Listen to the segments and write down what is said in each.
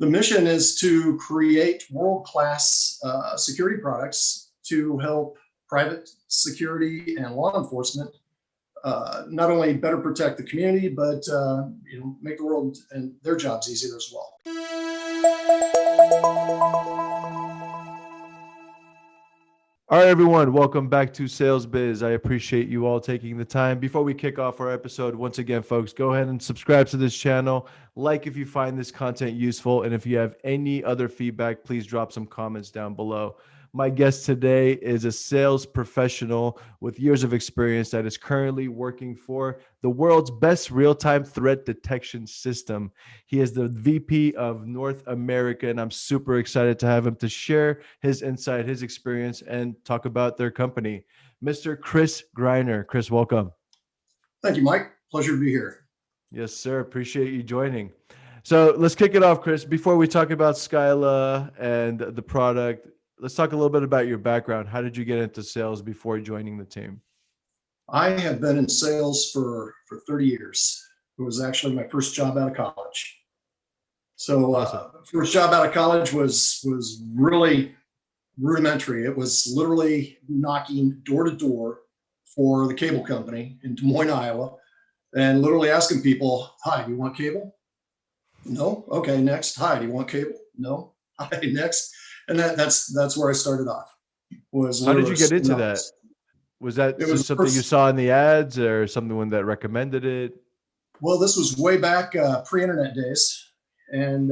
The mission is to create world-class security products to help private security and law enforcement not only better protect the community, but make the world and their jobs easier as well. All right, everyone, welcome back to SalesBiz. I appreciate you all taking the time. Before we kick off our episode, once again, folks, go ahead and subscribe to this channel. Like if you find this content useful, and if you have any other feedback, please drop some comments down below. My guest today is a sales professional with years of experience that is currently working for the world's best real-time threat detection system. He is the VP of North America, and I'm super excited to have him to share his insight, his experience, and talk about their company. Mr. Kris Greiner. Kris, welcome. Thank you, Mike. Pleasure to be here. Yes, sir. Appreciate you joining. So let's kick it off, Kris. Before we talk about Skyla and the product, let's talk a little bit about your background. How did you get into sales before joining the team? I have been in sales for 30 years. It was actually my first job out of college. So Awesome. First job out of college was really rudimentary. It was literally knocking door to door for the cable company in Des Moines, Iowa, and literally asking people, "Hi, do you want cable?" "No." "Okay, next." "Hi, do you want cable?" "No." "Hi, next." And that's where I started off. How did you get into that? Was that something you saw in the ads or someone that recommended it? Well, this was way back pre-internet days. And,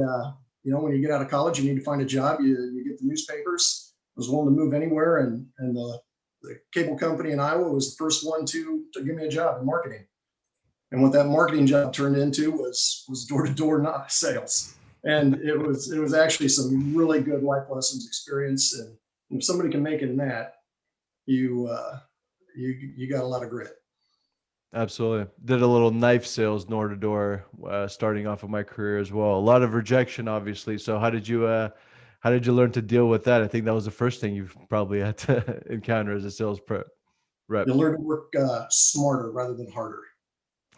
when you get out of college, you need to find a job. You get the newspapers. I was willing to move anywhere. And the cable company in Iowa was the first one to give me a job in marketing. And what that marketing job turned into was door-to-door sales. And it was actually some really good life lessons experience. And if somebody can make it in that, you got a lot of grit. Absolutely. Did a little knife sales door to door, starting off of my career as well. A lot of rejection, obviously. So how did you learn to deal with that? I think that was the first thing you've probably had to encounter as a sales rep. You learn to work smarter rather than harder.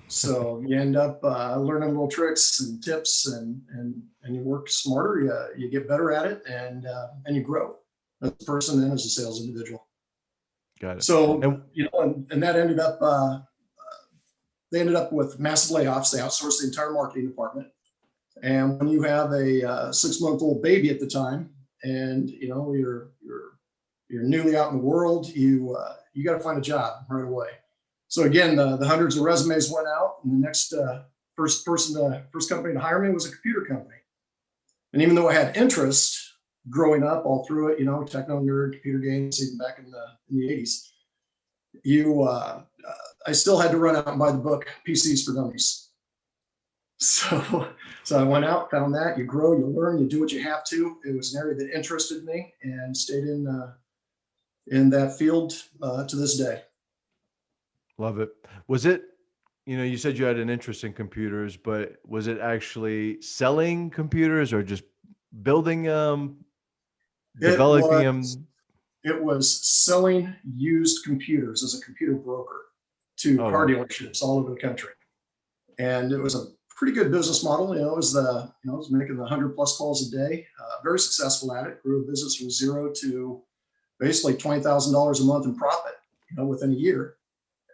So you end up learning little tricks and tips, and you work smarter. You get better at it, and you grow as a person and as a sales individual. Got it. So and that ended up. They ended up with massive layoffs. They outsourced the entire marketing department. And when you have a 6-month-old baby at the time, and you're newly out in the world, you got to find a job right away. So again, the hundreds of resumes went out, and the next first company to hire me was a computer company. And even though I had interest growing up all through it, techno nerd, computer games, even back in the 80s, I still had to run out and buy the book PCs for Dummies. So I went out, found that. You grow, you learn, you do what you have to. It was an area that interested me, and stayed in that field to this day. Love it. Was it, you said you had an interest in computers, but was it actually selling computers or just building them, developing them? It was selling used computers as a computer broker to car dealerships all over the country. And it was a pretty good business model. It was making the 100+ calls a day, very successful at it. Grew a business from zero to basically $20,000 a month in profit, within a year.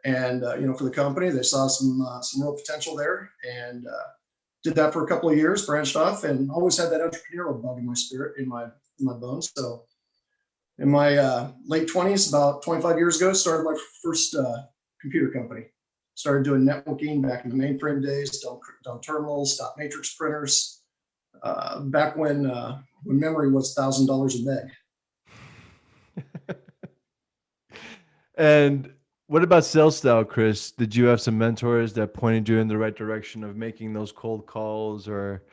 And, for the company, they saw some real potential there, and did that for a couple of years, branched off, and always had that entrepreneurial bug in my spirit, in my bones. So in my late 20s, about 25 years ago, started my first computer company. Started doing networking back in the mainframe days, done terminals, dot matrix printers, back when memory was $1,000 a meg. And what about sales style, Kris? Did you have some mentors that pointed you in the right direction of making those cold calls, or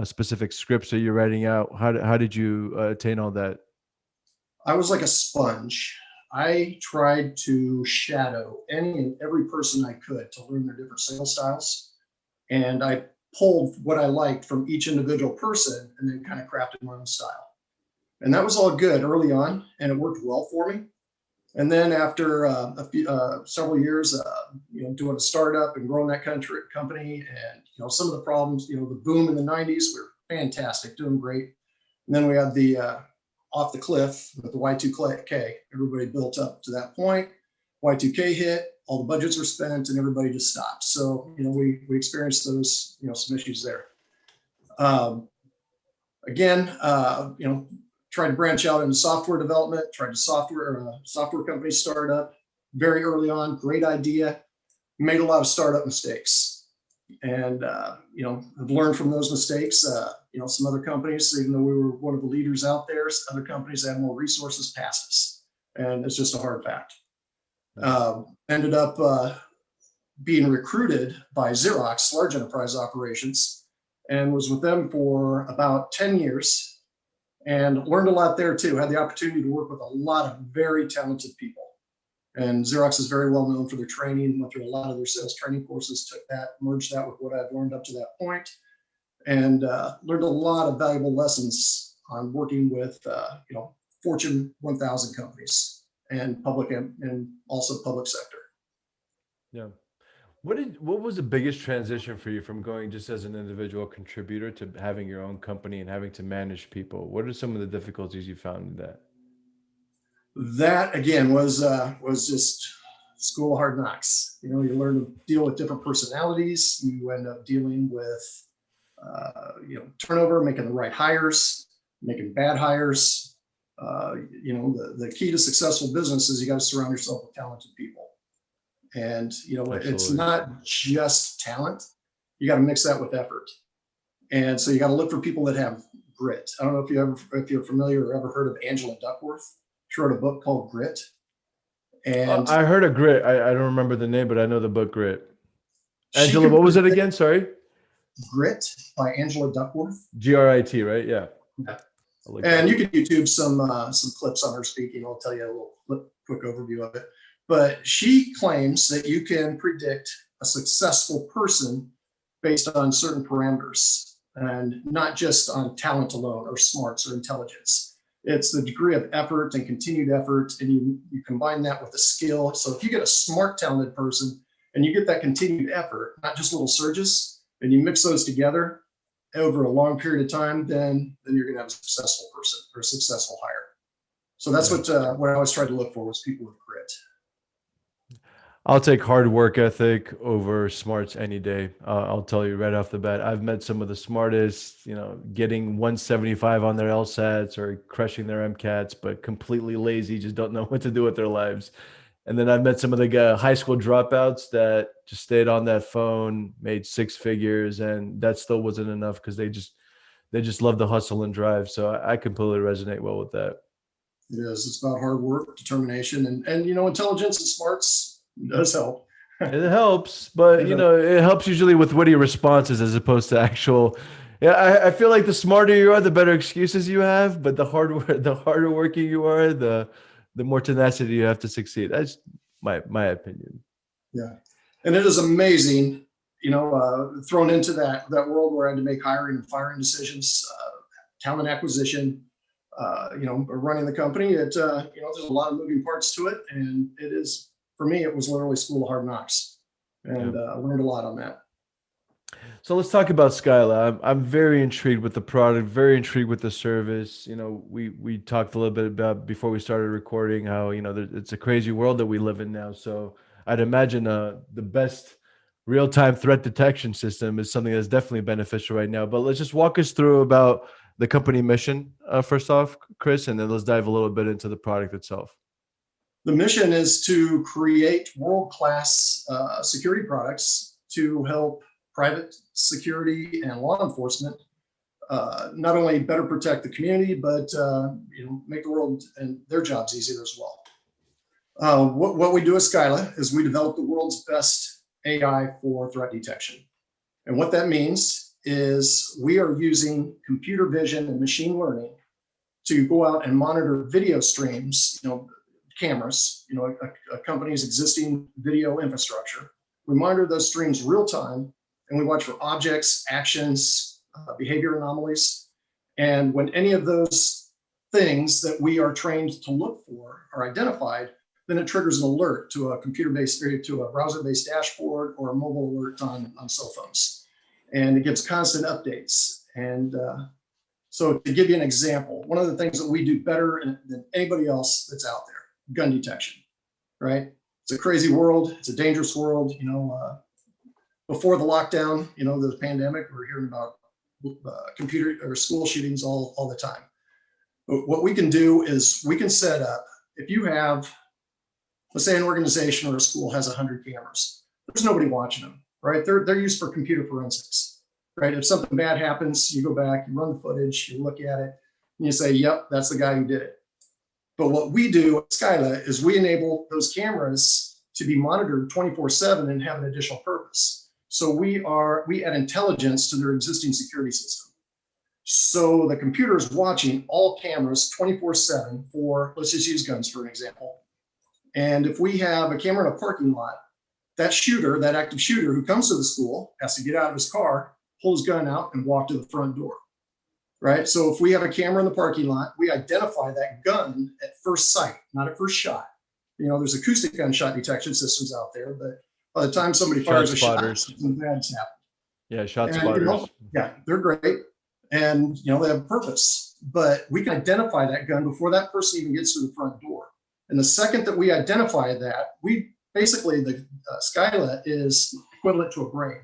specific scripts that you're writing out? How did you attain all that? I was like a sponge. I tried to shadow any and every person I could to learn their different sales styles. And I pulled what I liked from each individual person and then kind of crafted my own style. And that was all good early on, and it worked well for me. And then after several years, doing a startup and growing that company, and some of the problems, the boom in the '90s, we're fantastic, doing great. And then we had the off the cliff with the Y2K. Everybody built up to that point. Y2K hit, all the budgets were spent, and everybody just stopped. So, we experienced those, some issues there. Again, tried to branch out into software development, tried to software company startup very early on, great idea, made a lot of startup mistakes. And, I've learned from those mistakes. Some other companies, even though we were one of the leaders out there, other companies that had more resources passed us. And it's just a hard fact. Ended up being recruited by Xerox, large enterprise operations, and was with them for about 10 years and learned a lot there too. Had the opportunity to work with a lot of very talented people. And Xerox is very well known for their training, went through a lot of their sales training courses, took that, merged that with what I've learned up to that point, and learned a lot of valuable lessons on working with, Fortune 1000 companies and public and also public sector. Yeah. What was the biggest transition for you from going just as an individual contributor to having your own company and having to manage people? What are some of the difficulties you found in that? That again was just school of hard knocks. You learn to deal with different personalities. You end up dealing with turnover, making the right hires, making bad hires. The key to successful business is you got to surround yourself with talented people. And it's not just talent. You got to mix that with effort. And so you got to look for people that have grit. I don't know if you're familiar or ever heard of Angela Duckworth. She wrote a book called Grit. And I heard of Grit. I don't remember the name, but I know the book Grit. Angela, what was it again? Sorry. Grit by Angela Duckworth. Grit, right? Yeah. And you can YouTube some clips on her speaking. I'll tell you a little quick overview of it. But she claims that you can predict a successful person based on certain parameters and not just on talent alone or smarts or intelligence. It's the degree of effort and continued effort, and you combine that with the skill. So if you get a smart, talented person and you get that continued effort, not just little surges, and you mix those together over a long period of time, then you're going to have a successful person or a successful hire. So that's what I always tried to look for was people with grit. I'll take hard work ethic over smarts any day. I'll tell you right off the bat. I've met some of the smartest, getting 175 on their LSATs or crushing their MCATs, but completely lazy, just don't know what to do with their lives. And then I've met some of the high school dropouts that just stayed on that phone, made six figures, and that still wasn't enough because they just love the hustle and drive. So I completely resonate well with that. It is. It's about hard work, determination, and intelligence and smarts does help. It helps, but it helps usually with witty responses as opposed to actual. Yeah, I feel like the smarter you are, the better excuses you have. But the harder working you are, the more tenacity you have to succeed. That's my opinion. Yeah, and it is amazing, thrown into that world where I had to make hiring and firing decisions, talent acquisition, running the company. There's a lot of moving parts to it, and it is. For me, it was literally school of hard knocks, and I learned a lot on that. So let's talk about Skyla. I'm very intrigued with the product, very intrigued with the service. We talked a little bit about before we started recording how, it's a crazy world that we live in now. So I'd imagine the best real-time threat detection system is something that's definitely beneficial right now. But let's just walk us through about the company mission first off, Kris, and then let's dive a little bit into the product itself. The mission is to create world-class security products to help private security and law enforcement not only better protect the community, but make the world and their jobs easier as well. What we do at Skyla is we develop the world's best AI for threat detection. And what that means is we are using computer vision and machine learning to go out and monitor video streams, cameras, a company's existing video infrastructure. We monitor those streams real time, and we watch for objects, actions, behavior anomalies. And when any of those things that we are trained to look for are identified, then it triggers an alert to a computer-based, to a browser-based dashboard or a mobile alert on cell phones. And it gives constant updates. And so to give you an example, one of the things that we do better than anybody else that's out there, gun detection, right? It's a crazy world. It's a dangerous world. Before the lockdown, the pandemic, we're hearing about computer or school shootings all the time. But what we can do is we can set up, if you have, let's say an organization or a school has 100 cameras, there's nobody watching them, right? They're used for computer forensics, right? If something bad happens, you go back, you run the footage, you look at it, and you say, yep, that's the guy who did it. But what we do at Skyla is we enable those cameras to be monitored 24/7 and have an additional purpose. So we add intelligence to their existing security system. So the computer is watching all cameras 24/7 for, let's just use guns for an example. And if we have a camera in a parking lot, that active shooter who comes to the school has to get out of his car, pull his gun out, and walk to the front door, right? So if we have a camera in the parking lot, we identify that gun at first sight, not at first shot. There's acoustic gunshot detection systems out there, but by the time somebody fires a shot, something bad's happened. Yeah, shot spotters. They're great. And, they have a purpose, but we can identify that gun before that person even gets to the front door. And the second that we identify that, the Skyla is equivalent to a brain.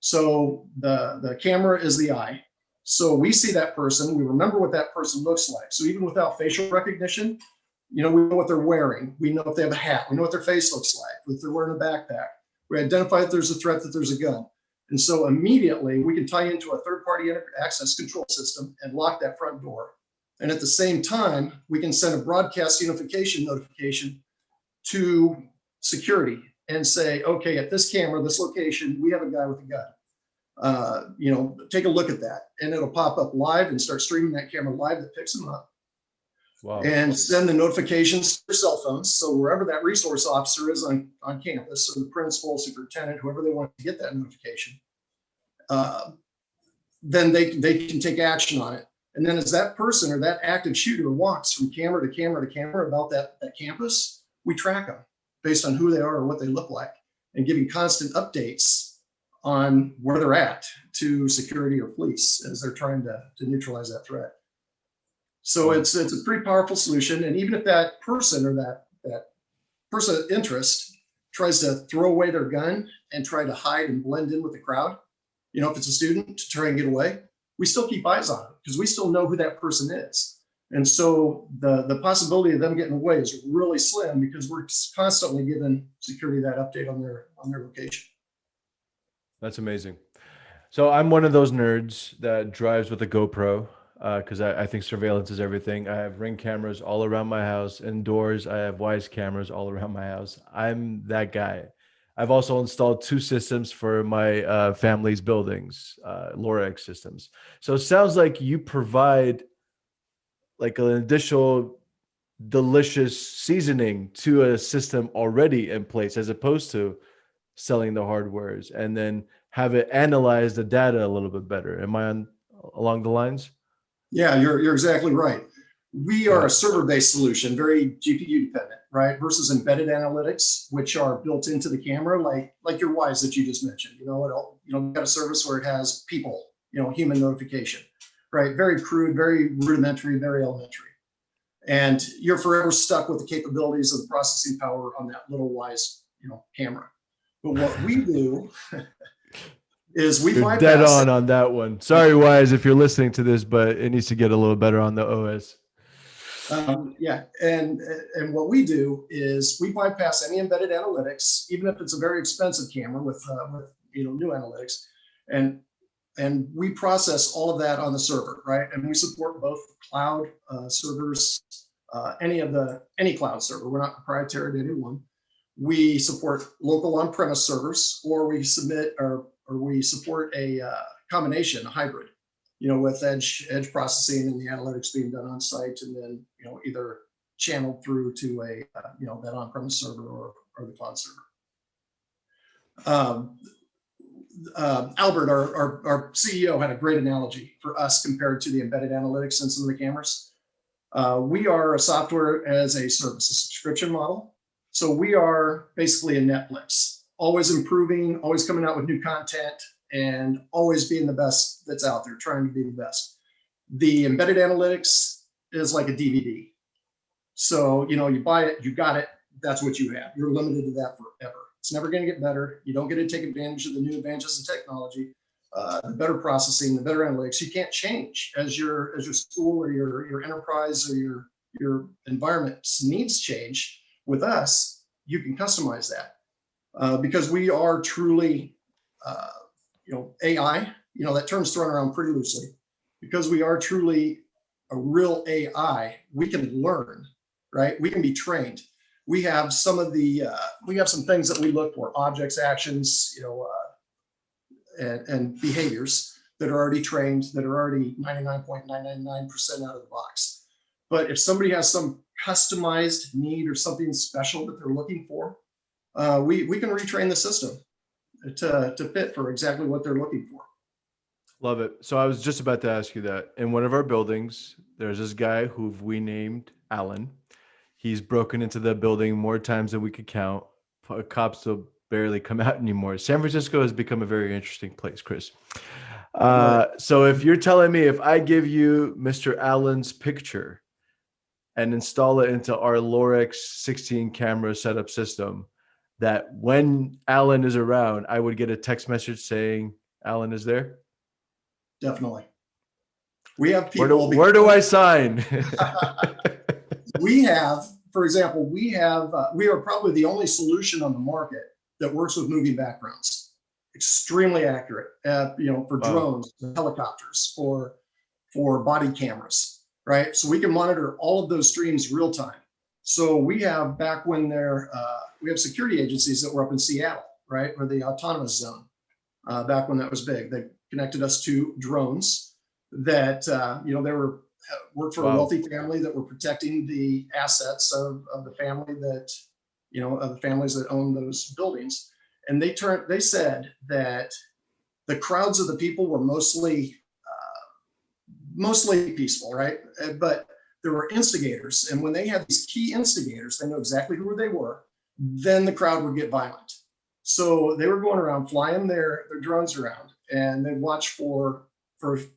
So the camera is the eye. So we see that person, we remember what that person looks like. So even without facial recognition, we know what they're wearing. We know if they have a hat. We know what their face looks like, if they're wearing a backpack. We identify if there's a threat, that there's a gun. And so immediately we can tie into a third-party access control system and lock that front door. And at the same time, we can send a broadcast unification notification to security and say, okay, at this camera, this location, we have a guy with a gun. Take a look at that. And it'll pop up live and start streaming that camera live that picks them up. Wow. And send the notifications to their cell phones. So wherever that resource officer is on campus, or the principal, superintendent, whoever they want to get that notification, then they can take action on it. And then as that person or that active shooter walks from camera to camera to camera about that campus, we track them based on who they are or what they look like, and giving constant updates on where they're at to security or police as they're trying to neutralize that threat. So it's a pretty powerful solution. And even if that person or that person of interest tries to throw away their gun and try to hide and blend in with the crowd, if it's a student to try and get away, we still keep eyes on them because we still know who that person is. And so the possibility of them getting away is really slim because we're constantly giving security that update on their location. That's amazing. So I'm one of those nerds that drives with a GoPro because I think surveillance is everything. I have Ring cameras all around my house. Indoors, I have Wise cameras all around my house. I'm that guy. I've also installed 2 systems for my family's buildings, LoRaX systems. So it sounds like you provide like an additional delicious seasoning to a system already in place, as opposed to selling the hardwares and then have it analyze the data a little bit better. Am I along the lines? Yeah, you're exactly right. We are a server-based solution, very GPU dependent, right? Versus embedded analytics, which are built into the camera, like your Wise that you just mentioned. Got a service where it has people, human notification, right? Very crude, very rudimentary, very elementary. And you're forever stuck with the capabilities of the processing power on that little Wise, camera. But what we do is we bypass dead on that one. Sorry, Wise, if you're listening to this, but it needs to get a little better on the OS. And what we do is we bypass any embedded analytics, even if it's a very expensive camera with new analytics, and we process all of that on the server, right? And we support both cloud servers, any cloud server. We're not proprietary to any one. We support local on-premise servers, or we we support a combination, a hybrid, with edge processing and the analytics being done on site, and then either channeled through to a that on-premise server or the cloud server. Albert, our CEO, had a great analogy for us compared to the embedded analytics in some of the cameras. We are a software as a service, a subscription model. So we are basically a Netflix, always improving, always coming out with new content, and always being the best that's out there, trying to be the best. The embedded analytics is like a DVD. So, you buy it, you got it, that's what you have. You're limited to that forever. It's never going to get better. You don't get to take advantage of the new advances in technology, the better processing, the better analytics. You can't change as your school or your enterprise or your environment's needs change. With us, you can customize that because we are truly, AI. That term's thrown around pretty loosely. Because we are truly a real AI, we can learn, right? We can be trained. We have some things that we look for: objects, actions, and behaviors that are already trained, that are already 99.999% out of the box. But if somebody has some customized need or something special that they're looking for, we can retrain the system to fit for exactly what they're looking for. Love it. So I was just about to ask you that. In one of our buildings, there's this guy who we named Alan. He's broken into the building more times than we could count. Cops still barely come out anymore. San Francisco has become a very interesting place, Kris. So if you're telling me, if I give you Mr. Allen's picture and install it into our Lorex 16 camera setup system, that when Alan is around, I would get a text message saying Alan is there? Definitely. We have people. Where do I sign? We have, for example, we are probably the only solution on the market that works with moving backgrounds. Extremely accurate, for drones, helicopters, for body cameras, right? So we can monitor all of those streams real time. So we have, back when we have security agencies that were up in Seattle, right, or the autonomous zone, back when that was big. They connected us to drones that, they worked for a wealthy family that were protecting the assets of the family that, of the families that own those buildings. And they said that the crowds of the people were mostly peaceful, right? But there were instigators. And when they had these key instigators, they know exactly who they were, then the crowd would get violent. So they were going around flying their drones around, and they'd watch for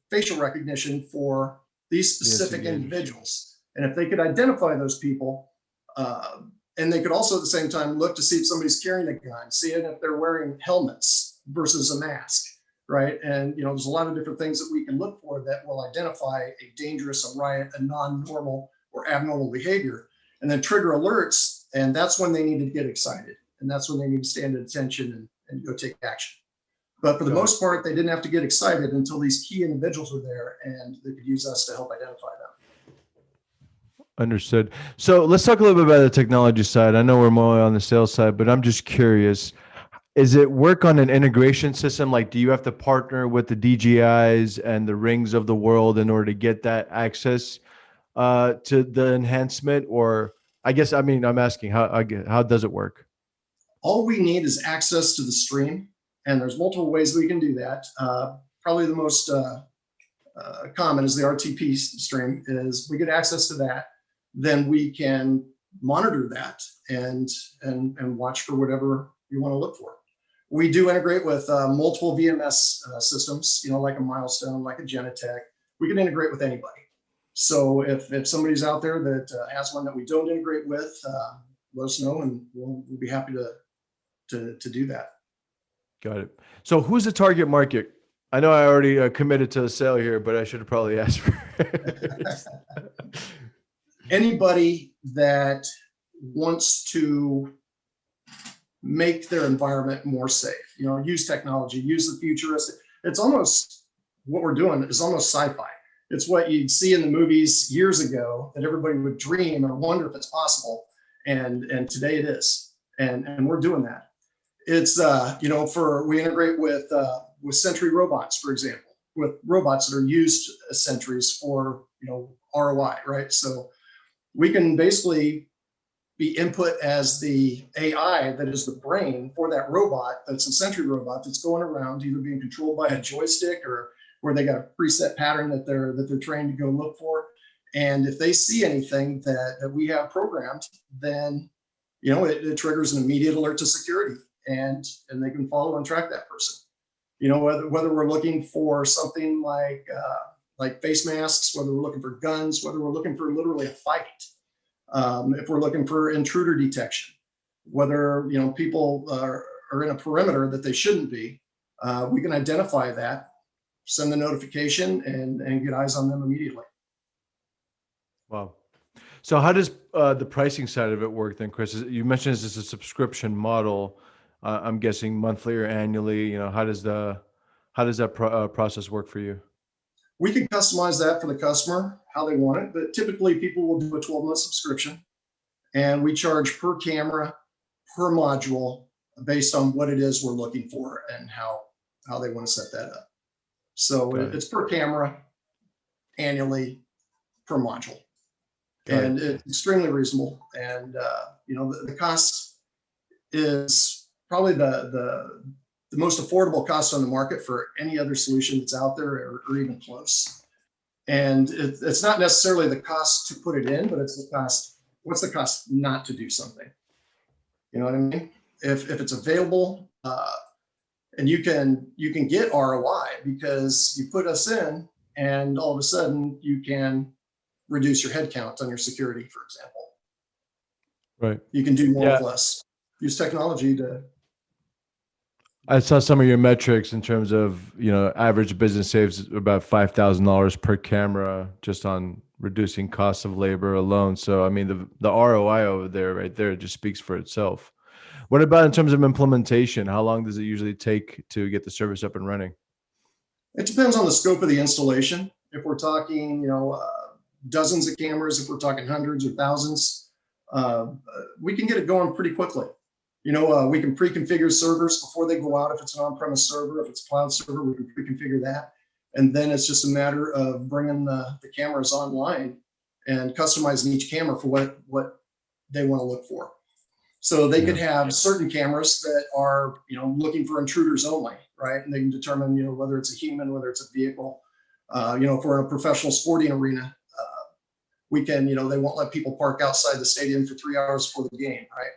facial recognition for these specific individuals. And if they could identify those people, and they could also at the same time look to see if somebody's carrying a gun, seeing if they're wearing helmets versus a mask, right? And there's a lot of different things that we can look for that will identify a dangerous, a riot, a non-normal or abnormal behavior, and then trigger alerts. And that's when they need to get excited. And that's when they need to stand at attention and go take action. But for the most part, they didn't have to get excited until these key individuals were there, and they could use us to help identify them. Understood. So let's talk a little bit about the technology side. I know we're more on the sales side, but I'm just curious. Is it work on an integration system? Like, do you have to partner with the DJIs and the Rings of the world in order to get that access to the enhancement? Or I'm asking, how does it work? All we need is access to the stream. And there's multiple ways we can do that. Probably the most common is the RTP stream. Is we get access to that, then we can monitor that and watch for whatever you want to look for. We do integrate with multiple VMS systems, like a Milestone, like a Genetech. We can integrate with anybody. So if somebody's out there that has one that we don't integrate with, let us know, and we'll be happy to do that. Got it. So who's the target market? I know I already committed to a sale here, but I should have probably asked for anybody that wants to make their environment more safe, use technology, use the futuristic. It's almost, what we're doing is almost sci-fi. It's what you'd see in the movies years ago that everybody would dream or wonder if it's possible. And today it is. And we're doing that. It's, we integrate with Sentry robots, for example, with robots that are used as sentries for, ROI, right? So we can basically be input as the AI that is the brain for that robot. That's a Sentry robot that's going around, either being controlled by a joystick or where they got a preset pattern that they're trained to go look for. And if they see anything that we have programmed, then, it triggers an immediate alert to security. And they can follow and track that person. Whether we're looking for something like face masks, whether we're looking for guns, whether we're looking for literally a fight, if we're looking for intruder detection, whether people are in a perimeter that they shouldn't be, we can identify that, send the notification, and get eyes on them immediately. Wow. So how does the pricing side of it work then, Kris? You mentioned this is a subscription model. I'm guessing monthly or annually. How does that process work for you? We can customize that for the customer, how they want it, but typically people will do a 12-month subscription, and we charge per camera, per module, based on what it is we're looking for and how they want to set that up. So it's per camera, annually, per module. And it's extremely reasonable. And the cost is probably the most affordable cost on the market for any other solution that's out there, or even close. And it's not necessarily the cost to put it in, but it's the cost. What's the cost not to do something? You know what I mean? If it's available, and you can get ROI because you put us in, and all of a sudden you can reduce your headcount on your security, for example. Right. You can do more with less. Use technology to. I saw some of your metrics in terms of, average business saves about $5,000 per camera just on reducing costs of labor alone. So, I mean, the ROI over there, right there, just speaks for itself. What about in terms of implementation? How long does it usually take to get the service up and running? It depends on the scope of the installation. If we're talking, dozens of cameras, if we're talking hundreds or thousands, we can get it going pretty quickly. We can pre-configure servers before they go out. If it's an on-premise server, if it's a cloud server, we can pre-configure that. And then it's just a matter of bringing the cameras online and customizing each camera for what they want to look for. So they could have certain cameras that are, looking for intruders only, right? And they can determine, whether it's a human, whether it's a vehicle. If we're in a professional sporting arena, we can, they won't let people park outside the stadium for 3 hours before the game, right?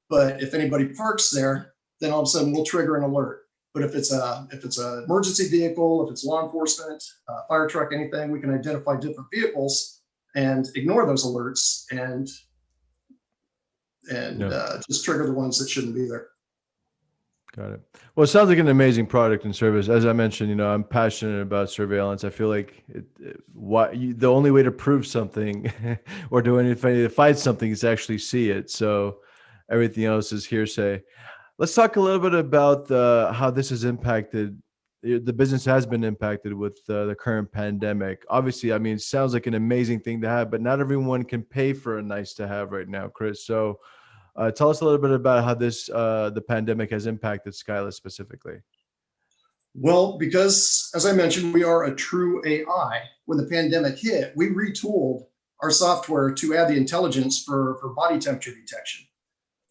But if anybody parks there, then all of a sudden we'll trigger an alert. But if it's an emergency vehicle, if it's law enforcement, fire truck, anything, we can identify different vehicles and ignore those alerts and just trigger the ones that shouldn't be there. Got it. Well, it sounds like an amazing product and service. As I mentioned, I'm passionate about surveillance. I feel like the only way to prove something or do anything to fight something is to actually see it. So everything else is hearsay. Let's talk a little bit about how this has impacted. The business has been impacted with the current pandemic. Obviously, I mean, it sounds like an amazing thing to have, but not everyone can pay for a nice to have right now, Kris. So tell us a little bit about how the pandemic has impacted Skyla specifically. Well, because as I mentioned, we are a true AI. When the pandemic hit, we retooled our software to add the intelligence for body temperature detection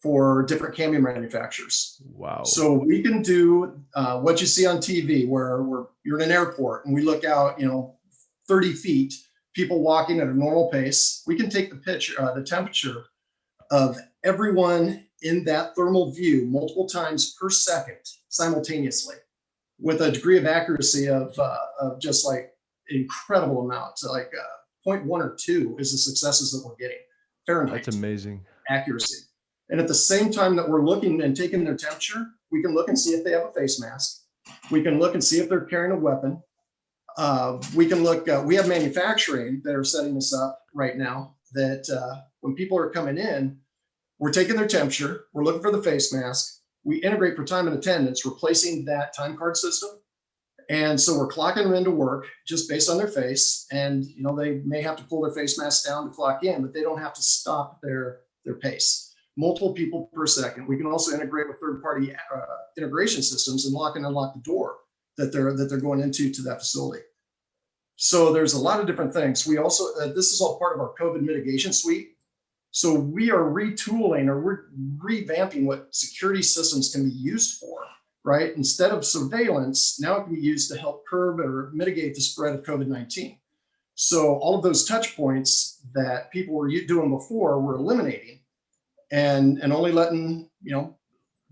for different camera manufacturers. Wow. So we can do what you see on TV where you're in an airport and we look out, 30 feet, people walking at a normal pace. We can take the temperature of everyone in that thermal view multiple times per second simultaneously with a degree of accuracy of just like incredible amounts, like 0.1 or 2 is the successes that we're getting. Fahrenheit. That's amazing. Accuracy. And at the same time that we're looking and taking their temperature, we can look and see if they have a face mask. We can look and see if they're carrying a weapon. We can look, we have manufacturing that are setting this up right now that when people are coming in, we're taking their temperature, we're looking for the face mask, we integrate for time and attendance, replacing that time card system. And so we're clocking them into work just based on their face. And they may have to pull their face mask down to clock in, but they don't have to stop their pace. Multiple people per second. We can also integrate with third-party integration systems and lock and unlock the door that they're going into that facility. So there's a lot of different things. We also this is all part of our COVID mitigation suite. So we are retooling or we're revamping what security systems can be used for, right? Instead of surveillance, now it can be used to help curb or mitigate the spread of COVID-19. So all of those touch points that people were doing before, we're eliminating and only letting,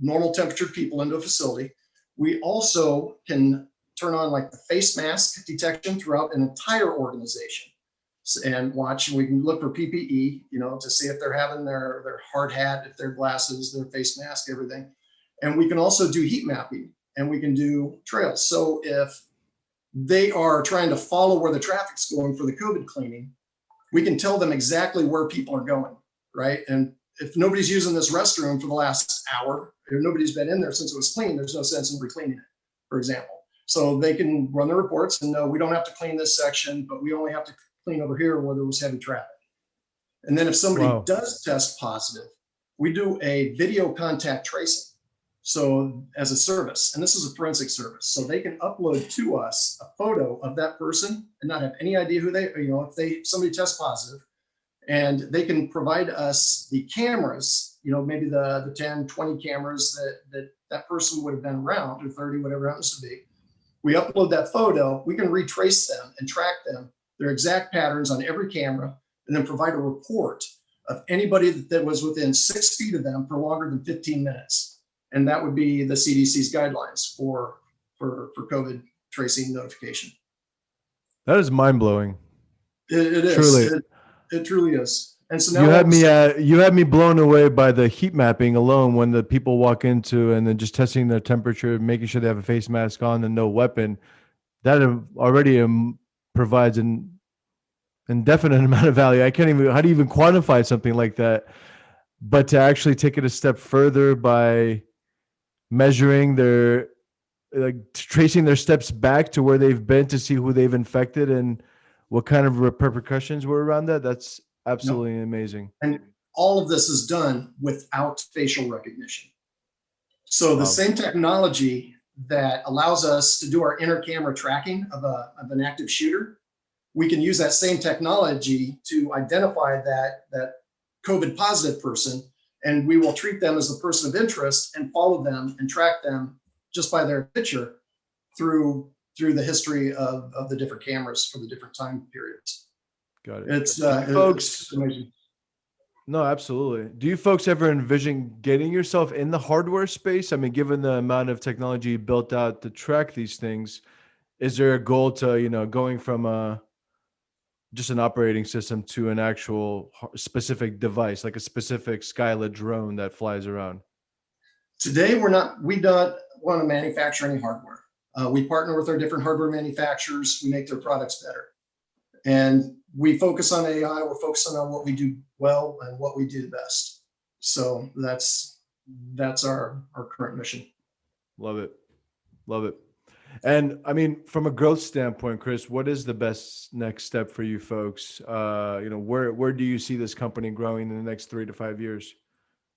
normal temperature people into a facility. We also can turn on like the face mask detection throughout an entire organization and watch. We can look for PPE, to see if they're having their hard hat, if their glasses, their face mask, everything. And we can also do heat mapping, and we can do trails. So if they are trying to follow where the traffic's going for the COVID cleaning, we can tell them exactly where people are going, right? And if nobody's using this restroom for the last hour, or nobody's been in there since it was clean, there's no sense in recleaning it, for example. So they can run the reports and know we don't have to clean this section, but we only have to clean over here where there was heavy traffic. And then if somebody does test positive, we do a video contact tracing. So as a service, and this is a forensic service, so they can upload to us a photo of that person and not have any idea who they, if somebody tests positive, and they can provide us the cameras, maybe the 10, 20 cameras that person would have been around, or 30, whatever it happens to be. We upload that photo, we can retrace them and track them, their exact patterns on every camera, and then provide a report of anybody that was within 6 feet of them for longer than 15 minutes. And that would be the CDC's guidelines for COVID tracing notification. That is mind blowing. It is. Truly. It truly is. And so now you had me blown away by the heat mapping alone when the people walk into and then just testing their temperature, making sure they have a face mask on and no weapon. That already provides an indefinite amount of value. How do you even quantify something like that? But to actually take it a step further by measuring tracing their steps back to where they've been to see who they've infected and what kind of repercussions were around that. That's absolutely amazing. And all of this is done without facial recognition. So the same technology that allows us to do our inner camera tracking of an active shooter, we can use that same technology to identify that COVID positive person, and we will treat them as a person of interest and follow them and track them just by their picture through the history of the different cameras for the different time periods. Got it. It's folks. amazing. No, absolutely. Do you folks ever envision getting yourself in the hardware space? I mean, given the amount of technology built out to track these things, is there a goal to, going from just an operating system to an actual specific device, like a specific Skyla drone that flies around? Today, we don't want to manufacture any hardware. We partner with our different hardware manufacturers. We make their products better. And we focus on AI. We're focusing on what we do well and what we do best. So that's our current mission. Love it. Love it. And I mean, from a growth standpoint, Kris, what is the best next step for you folks? Where do you see this company growing in the next 3 to 5 years?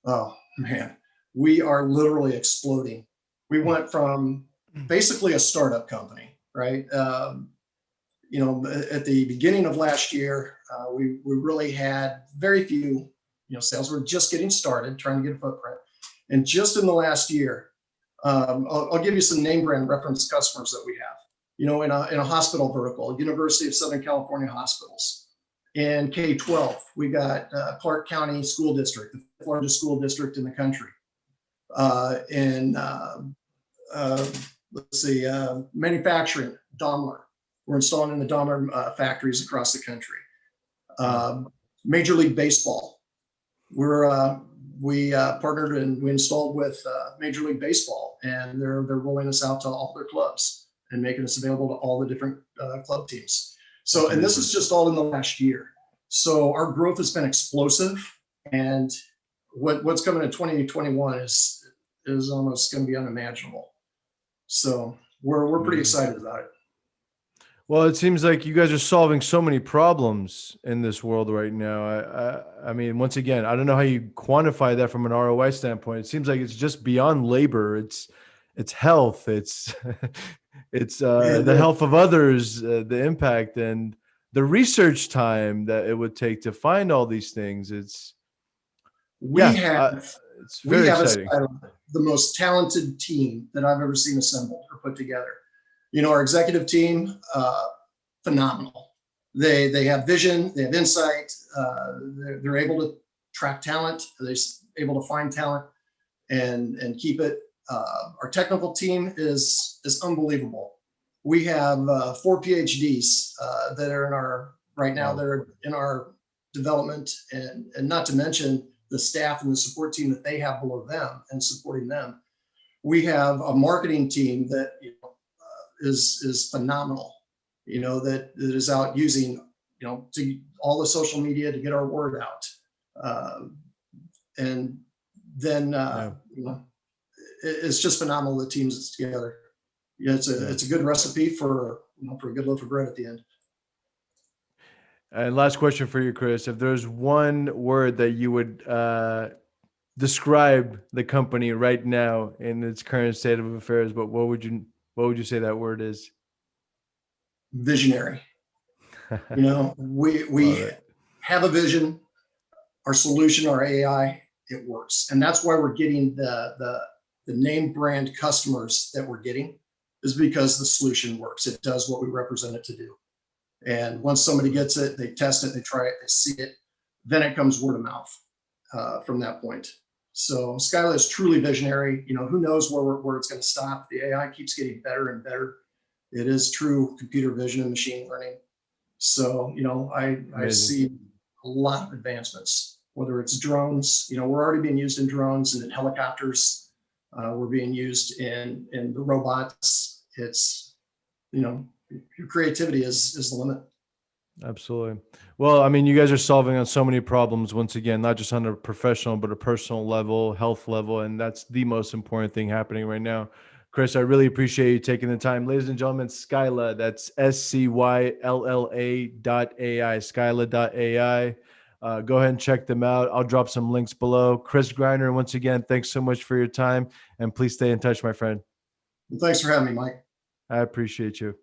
Oh man, we are literally exploding. We went from basically a startup company, right? At the beginning of last year, we really had very few, sales. We're just getting started, trying to get a footprint. And just in the last year, I'll give you some name brand reference customers that we have. In a hospital vertical, University of Southern California Hospitals. In K-12, we got Clark County School District, the largest school district in the country. Manufacturing, Daimler. We're installing in the Daimler factories across the country. Major League Baseball. We partnered and we installed with Major League Baseball, and they're rolling us out to all their clubs and making us available to all the different club teams. So, and this is just all in the last year. So our growth has been explosive, and what's coming in 2021 is almost going to be unimaginable. So we're pretty excited about it. Well, it seems like you guys are solving so many problems in this world right now. I mean, once again, I don't know how you quantify that from an ROI standpoint. It seems like it's just beyond labor. It's health. It's the health of others, the impact, and the research time that it would take to find all these things. It's very exciting. The most talented team that I've ever seen assembled or put together. Our executive team, phenomenal. They have vision, they have insight, they're able to track talent, they're able to find talent and keep it. Our technical team is unbelievable. We have 4 PhDs that are in our right now. Wow. They're in our development, and not to mention the staff and the support team that they have below them and supporting them. We have a marketing team that is phenomenal. That is out using to all the social media to get our word out, and then it's just phenomenal. The teams that's together. Yeah, it's a good recipe for a good loaf of bread at the end. And last question for you, Kris. If there's one word that you would describe the company right now in its current state of affairs, but what would you say that word is? Visionary. We have a vision. Our solution, our AI, it works, and that's why we're getting the name brand customers that we're getting, is because the solution works. It does what we represent it to do. And once somebody gets it, they test it, they try it, they see it, then it comes word of mouth from that point. So Skyla is truly visionary. Who knows where it's going to stop? The AI keeps getting better and better. It is true computer vision and machine learning. So, I see a lot of advancements, whether it's drones. We're already being used in drones and in helicopters. We're being used in the robots. It's, your creativity is the limit. Absolutely. Well, I mean, you guys are solving on so many problems, once again, not just on a professional, but a personal level, health level. And that's the most important thing happening right now. Kris, I really appreciate you taking the time. Ladies and gentlemen, Skyla, that's SCYLLA.ai, Skyla.ai. Go ahead and check them out. I'll drop some links below. Kris Greiner, once again, thanks so much for your time. And please stay in touch, my friend. Well, thanks for having me, Mike. I appreciate you.